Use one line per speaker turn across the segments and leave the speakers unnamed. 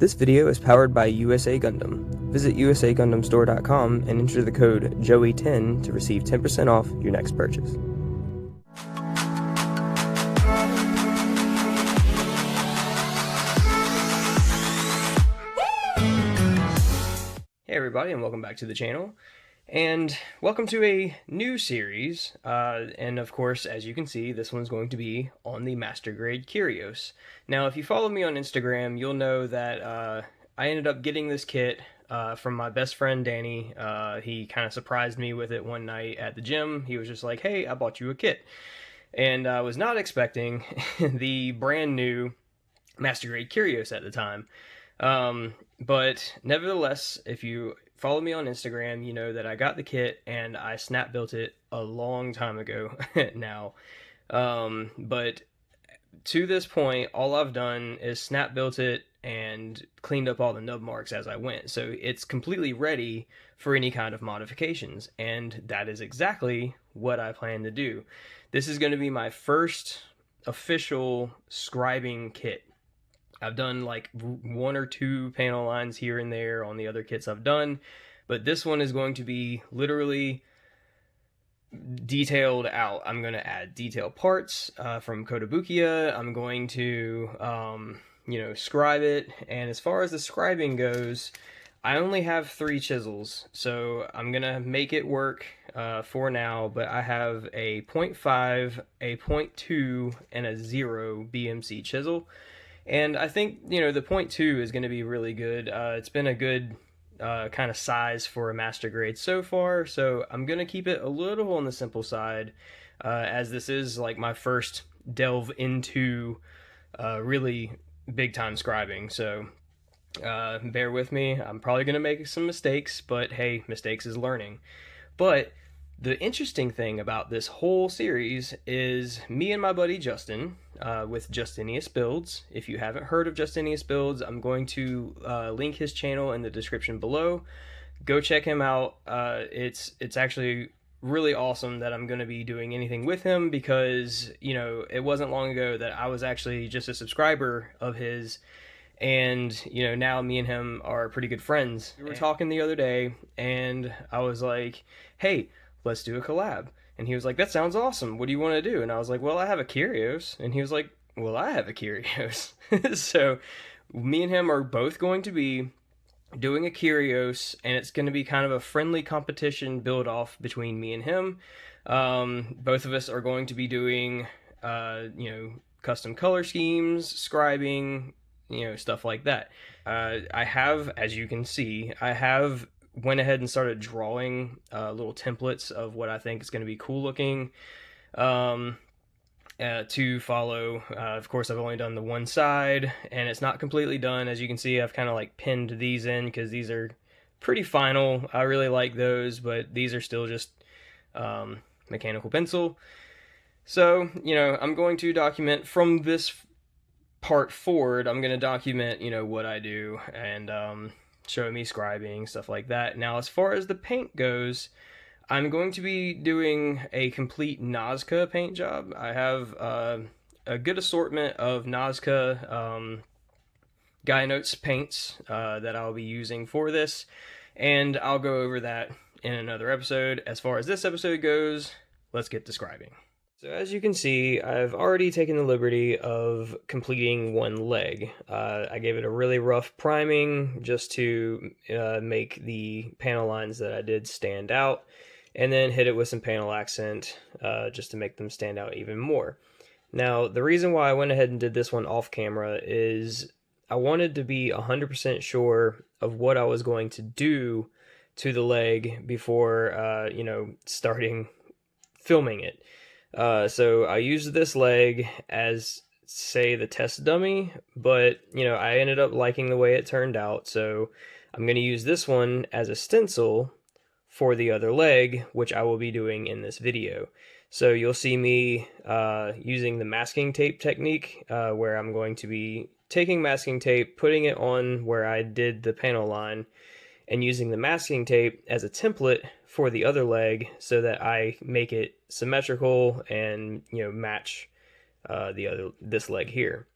This video is powered by USAGundam. Visit USAGundamstore.com and enter the code JOEY10 to receive 10% off your next purchase. Hey everybody, and welcome back to the channel. And welcome to a new series, and of course, as you can see, this one's going to be on the Master Grade Kyrios. Now, if you follow me on Instagram, you'll know that I ended up getting this kit from my best friend, Danny. He kind of surprised me with it one night at the gym. He was just like, hey, I bought you a kit. And I was not expecting the brand new Master Grade Kyrios at the time. But nevertheless, if you follow me on Instagram, you know that I got the kit and I snap built it a long time ago now. But to this point, all I've done is snap built it and cleaned up all the nub marks as I went. So it's completely ready for any kind of modifications. And that is exactly what I plan to do. This is going to be my first official scribing kit. I've done like one or two panel lines here and there on the other kits I've done, but this one is going to be literally detailed out. I'm going to add detail parts from Kotobukiya. I'm going to, scribe it. And as far as the scribing goes, I only have 3 chisels, so I'm going to make it work for now, but I have a 0.5, a 0.2, and a 0 BMC chisel. And I think, the 0.2 is going to be really good. It's been a good kind of size for a master grade so far, so I'm going to keep it a little on the simple side, as this is like my first delve into really big time scribing. So bear with me. I'm probably going to make some mistakes, but hey, mistakes is learning. But the interesting thing about this whole series is me and my buddy Justin with Justiniusbuilds. If you haven't heard of Justiniusbuilds, I'm going to link his channel in the description below. Go check him out. It's actually really awesome that I'm going to be doing anything with him because, it wasn't long ago that I was actually just a subscriber of his. And, now me and him are pretty good friends. We were talking the other day and I was like, hey, let's do a collab. And he was like, that sounds awesome. What do you want to do? And I was like, well, I have a Kyrios. And he was like, well, I have a Kyrios. So me and him are both going to be doing a Kyrios, and it's going to be kind of a friendly competition build off between me and him. Both of us are going to be doing, custom color schemes, scribing, stuff like that. I have, as you can see, went ahead and started drawing little templates of what I think is going to be cool looking to follow. Of course, I've only done the one side and it's not completely done. As you can see, I've kind of like pinned these in because these are pretty final. I really like those, but these are still just mechanical pencil. So, I'm going to document from this part forward. I'm going to document, what I do and showing me scribing, stuff like that. Now, as far as the paint goes, I'm going to be doing a complete Nazca paint job. I have a good assortment of Nazca Guy Notes paints that I'll be using for this, and I'll go over that in another episode. As far as this episode goes, let's get to scribing. So as you can see, I've already taken the liberty of completing one leg. I gave it a really rough priming just to make the panel lines that I did stand out, and then hit it with some panel accent just to make them stand out even more. Now, the reason why I went ahead and did this one off camera is I wanted to be 100% sure of what I was going to do to the leg before, starting filming it. So I used this leg as, say, the test dummy, but, I ended up liking the way it turned out, so I'm going to use this one as a stencil for the other leg, which I will be doing in this video. So you'll see me using the masking tape technique, where I'm going to be taking masking tape, putting it on where I did the panel line, and using the masking tape as a template for the other leg so that I make it symmetrical and match this leg here.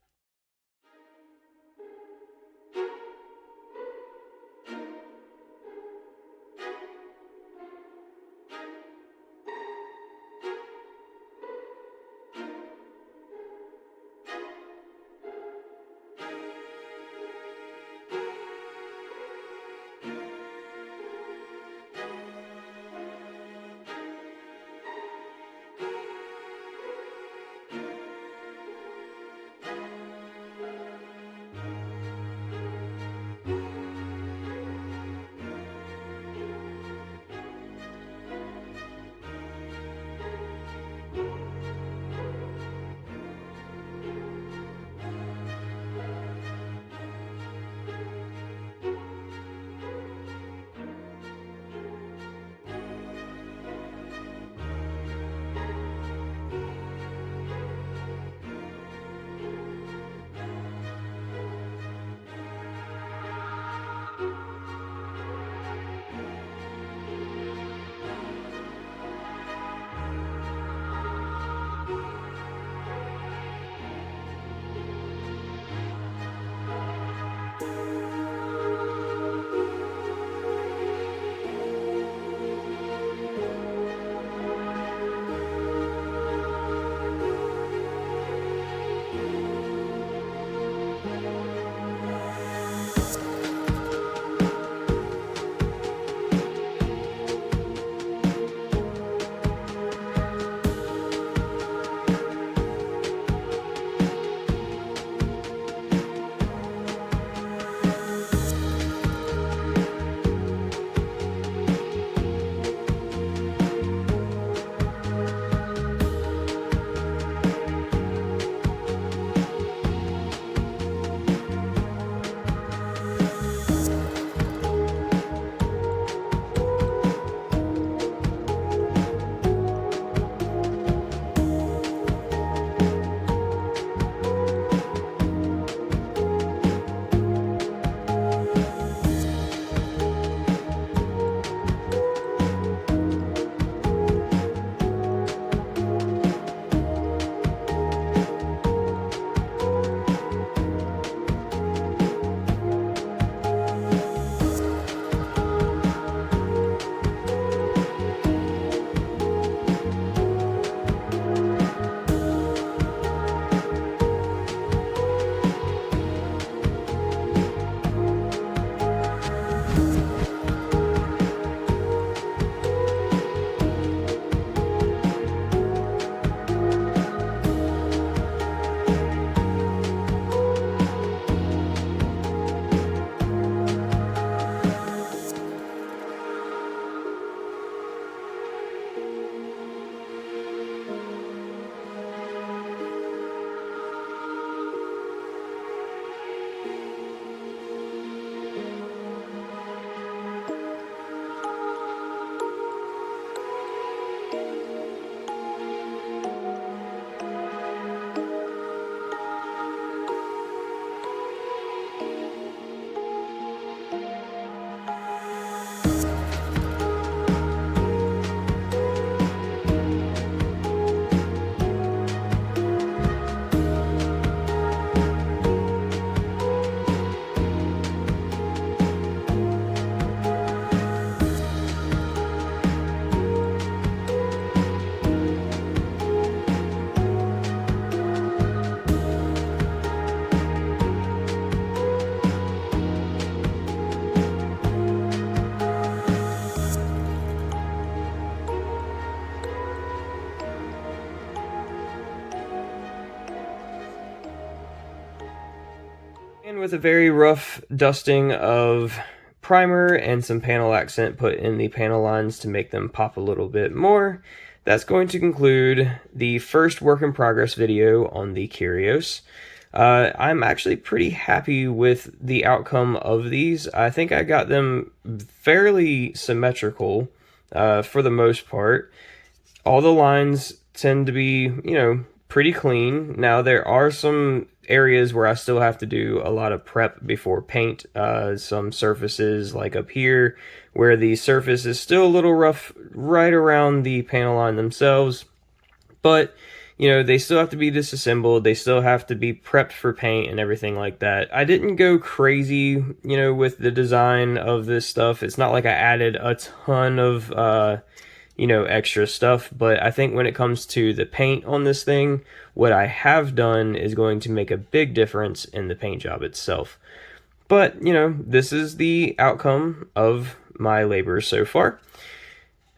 And with a very rough dusting of primer and some panel accent put in the panel lines to make them pop a little bit more, that's going to conclude the first work in progress video on the Kyrios. I'm actually pretty happy with the outcome of these. I think I got them fairly symmetrical for the most part. All the lines tend to be, pretty clean. Now there are some areas where I still have to do a lot of prep before paint. Some surfaces like up here where the surface is still a little rough right around the panel line themselves, but they still have to be disassembled. They still have to be prepped for paint and everything like that. I didn't go crazy, with the design of this stuff. It's not like I added a ton of, extra stuff, but I think when it comes to the paint on this thing, what I have done is going to make a big difference in the paint job itself. But, this is the outcome of my labor so far.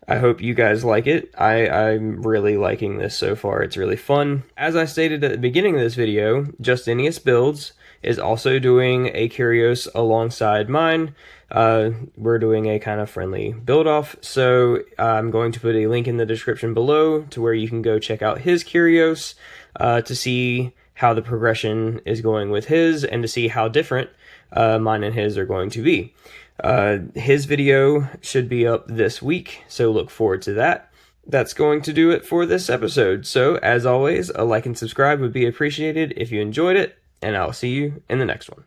I hope you guys like it. I'm really liking this so far. It's really fun. As I stated at the beginning of this video, Justiniusbuilds is also doing a Kyrios alongside mine. We're doing a kind of friendly build off, so I'm going to put a link in the description below to where you can go check out his Kyrios to see how the progression is going with his and to see how different mine and his are going to be. His video should be up this week, so look forward to that. That's going to do it for this episode. So, as always, a like and subscribe would be appreciated if you enjoyed it, and I'll see you in the next one.